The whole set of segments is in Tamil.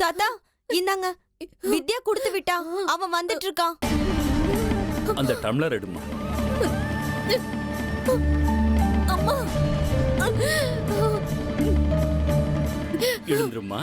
தாத்தா இந்தாங்க, வித்யா கொடுத்து விட்டா, அவன் வந்துட்டு இருக்கான். அந்த டம்ளர் எடுமா. அம்மா எழுந்துருமா.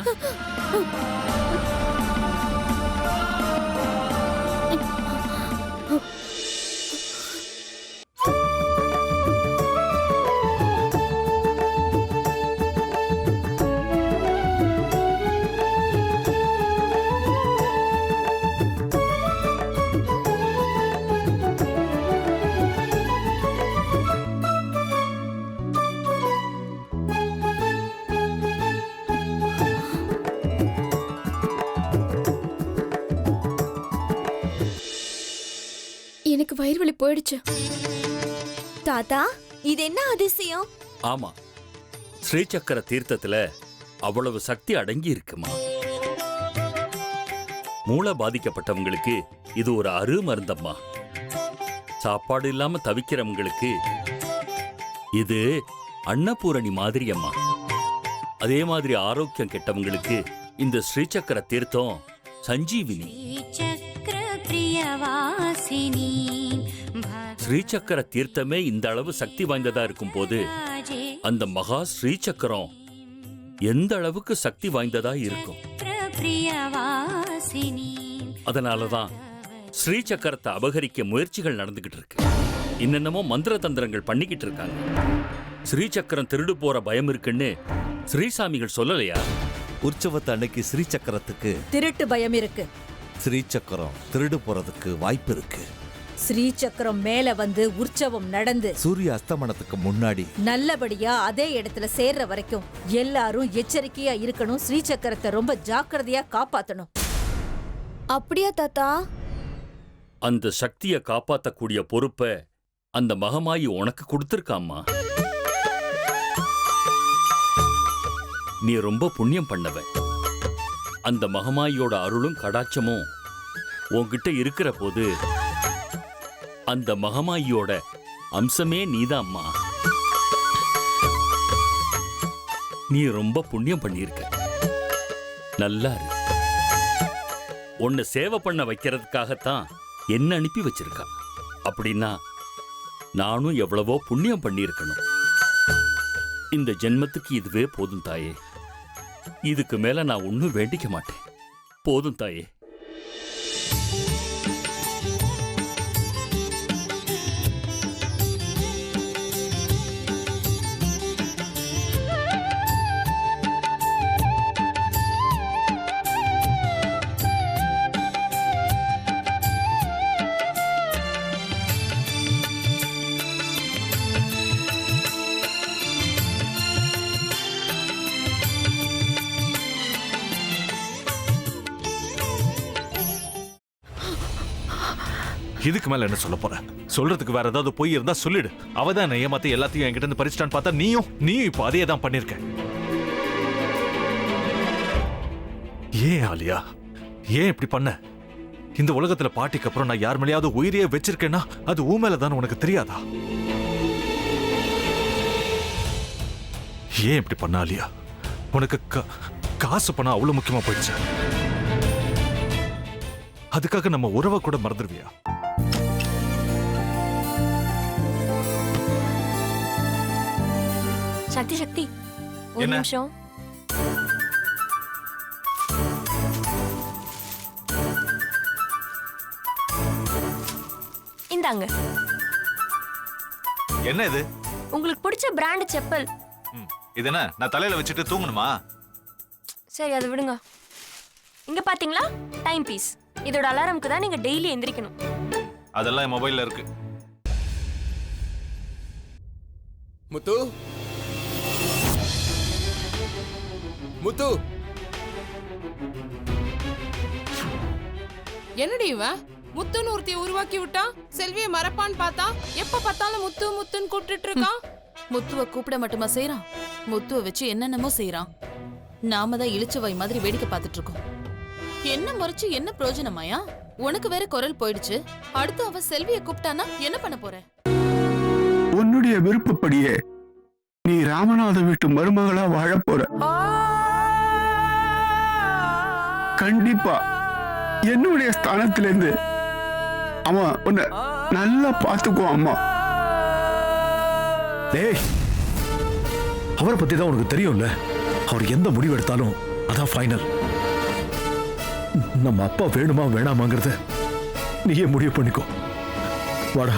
எனக்கு வயிறு வலி போயிடுச்சு. தாத்தா, இது என்ன அதிசயம்? ஆமா, ஸ்ரீசக்கர தீர்த்தத்துல அவ்வளவு சக்தி அடங்கி இருக்குமா. மூளை பாதிக்கப்பட்டவங்களுக்கு இது ஒரு அருமருந்தம்மா. சாப்பாடு இல்லாம தவிக்கிறவங்களுக்கு இது அன்னபூரணி மாதிரி அம்மா. அதே மாதிரி ஆரோக்கியம் கெட்டவங்களுக்கு இந்த ஸ்ரீசக்கர தீர்த்தம் சஞ்சீவினி. ஸ்ரீசக்கர தீர்த்தமே இந்த அளவு சக்தி வாய்ந்ததா இருக்கும் போது அந்த மகா ஸ்ரீசக்கரம் எந்த அளவுக்கு சக்தி வாய்ந்ததா இருக்கும். அதனாலதான் ஸ்ரீசக்கரத்தை அபகரிக்க முயற்சிகள் நடந்துகிட்டு இருக்கு. என்னென்னமோ மந்திர தந்திரங்கள் பண்ணிக்கிட்டு இருக்காங்க. ஸ்ரீசக்கரம் திருடு போற பயம் இருக்குன்னு ஸ்ரீசாமிகள் சொல்லலையா? உற்சவத்து அன்னைக்கு ஸ்ரீசக்கரத்துக்கு திருட்டு பயம் இருக்கு. ஸ்ரீசக்கரம் திருடு போறதுக்கு வாய்ப்பு இருக்கு. ஸ்ரீசக்கரம் மேல வந்து உற்சவம் நடந்து சூரிய அஸ்தமனத்துக்கு முன்னாடி நல்லபடியா அதே இடத்துல சேர்ற வரைக்கும் எல்லாரும் எச்சரிக்கையா இருக்கணும். ஸ்ரீசக்கரத்தை ரொம்ப ஜாக்கிரதையா காப்பாத்தணும். அப்படியா தாத்தா? அந்த சக்தியை காப்பாத்தக்கூடிய பொறுப்பை அந்த மகமாயி உனக்கு கொடுத்திருக்காம்மா. நீ ரொம்ப புண்ணியம் பண்ணவ. அந்த மகமாயியோட அருளும் கடாட்சமும் உன்கிட்ட இருக்கிற போது அந்த மகமாயியோட அம்சமே நீதாம்மா. நீ ரொம்ப புண்ணியம் பண்ணியிருக்க. நல்லா இரு. உன்னை சேவை பண்ண வைக்கிறதுக்காகத்தான் என்ன அனுப்பி வச்சிருக்கா. அப்படின்னா நானும் எவ்வளவோ புண்ணியம் பண்ணியிருக்கணும். இந்த ஜென்மத்துக்கு இதுவே போதும் தாயே. இதுக்கு மேல நான் ஒன்னும் வேண்டிக்க மாட்டேன். போதும் தாயே. இதுக்கு மேல என்ன சொல்ல போற? சொல்றதுக்கு வேற ஏதாவது போய் இருந்தா சொல்லிடு. அவதான் ஏமாத்தி எல்லாத்தையும் என்கிட்ட இருந்து பறிச்சிட்டான்னு பார்த்தா நீயும் இப்ப அதே தான் பண்ணிருக்க. ஏன் ஆலியா, ஏன் இப்படி பண்ண? இந்த உலகத்துல பாட்டிக்கு அப்புறம் நான் யார் மேலேயாவது உயிரையே வச்சிருக்கேன்னா அது ஊ மேலதான் உனக்கு தெரியாதா? ஏன் இப்படி பண்ண ஆலியா? உனக்கு காசு பணம் அவ்வளவு முக்கியமா போயிடுச்சு. அதுக்காக நம்ம உறவை கூட மறந்துடுவியா? சக்தி சக்தி, ஒரு நிமிஷம். இந்தாங்க. என்ன இது? உங்களுக்கு பிடிச்ச பிராண்ட் செப்பல். இது என்ன நான் தலையில வச்சுட்டு தூங்கணுமா? சரி, அதை விடுங்க. இங்க பாத்தீங்களா, டைம் பீஸ். இதோட அலாரம்க்கு தான் நீங்க டெய்லி எந்திரிக்கணும். அதெல்லாம் என் மொபைல்ல இருக்கு. முத்து, முத்து, என்னடி இவன் முத்துன்னு ஒருத்திய உருவாக்கி விட்டான். செல்விய மறப்பான்னு பார்த்தா எப்ப பார்த்தாலும் முத்து முத்துன்னு கூப்பிட்டு இருக்கான். முத்துவ கூப்பிட மட்டுமா செய்யறான், முத்துவ வச்சு என்னென்னமோ செய்யறான். நாம தான் இளிச்சவாய் மாதிரி வேடிக்கை பார்த்துட்டு இருக்கோம். என்ன முறைச்சு என்ன பிரயோஜனமாயா? உனக்கு வேற குரல் போயிடுச்சு. அடுத்து அவ செல்விய கூப்பிட்டானா என்ன பண்ண போற? உன்னுடைய விருப்பப்படியே நீ ராமநாத வீட்டு மருமகளா வாழ போற. கண்டிப்பா என்னுடைய ஸ்தானத்திலேருந்து அவன் உன்னை நல்லா பார்த்துக்குவான் அம்மா. டேய், அவரை பத்தி தான் உனக்கு தெரியும்ல. அவர் எந்த முடிவு எடுத்தாலும் அதான் ஃபைனல். நம்ம அப்பா வேணுமா வேணாமாங்கிறத நீயே முடிவு பண்ணிக்கோ. வாடா.